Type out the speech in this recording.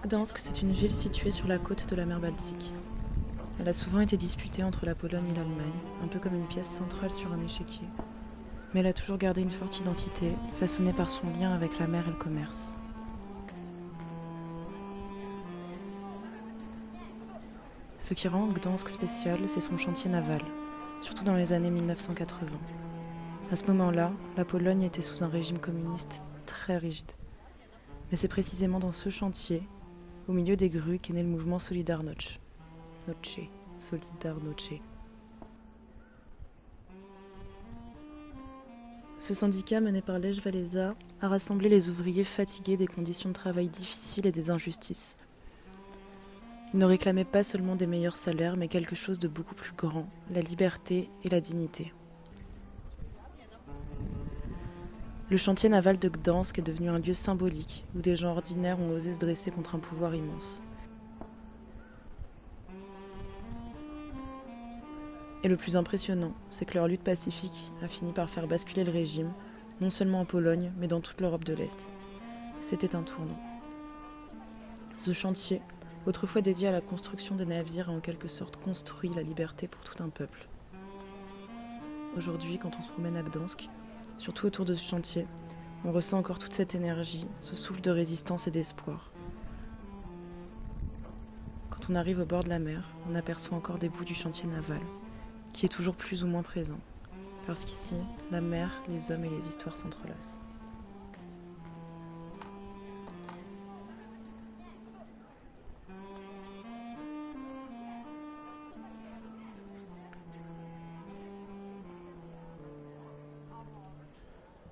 Gdansk, c'est une ville située sur la côte de la mer Baltique. Elle a souvent été disputée entre la Pologne et l'Allemagne, un peu comme une pièce centrale sur un échiquier. Mais elle a toujours gardé une forte identité, façonnée par son lien avec la mer et le commerce. Ce qui rend Gdansk spécial, c'est son chantier naval, surtout dans les années 1980. À ce moment-là, la Pologne était sous un régime communiste très rigide. Mais c'est précisément dans ce chantier, au milieu des grues, qu'est né le mouvement Solidarność. Solidarność. Ce syndicat, mené par Lech Walesa, a rassemblé les ouvriers fatigués des conditions de travail difficiles et des injustices. Ils ne réclamaient pas seulement des meilleurs salaires, mais quelque chose de beaucoup plus grand, la liberté et la dignité. Le chantier naval de Gdansk est devenu un lieu symbolique, où des gens ordinaires ont osé se dresser contre un pouvoir immense. Et le plus impressionnant, c'est que leur lutte pacifique a fini par faire basculer le régime, non seulement en Pologne, mais dans toute l'Europe de l'Est. C'était un tournant. Ce chantier, autrefois dédié à la construction des navires, a en quelque sorte construit la liberté pour tout un peuple. Aujourd'hui, quand on se promène à Gdansk, surtout autour de ce chantier, on ressent encore toute cette énergie, ce souffle de résistance et d'espoir. Quand on arrive au bord de la mer, on aperçoit encore des bouts du chantier naval, qui est toujours plus ou moins présent, parce qu'ici, la mer, les hommes et les histoires s'entrelacent.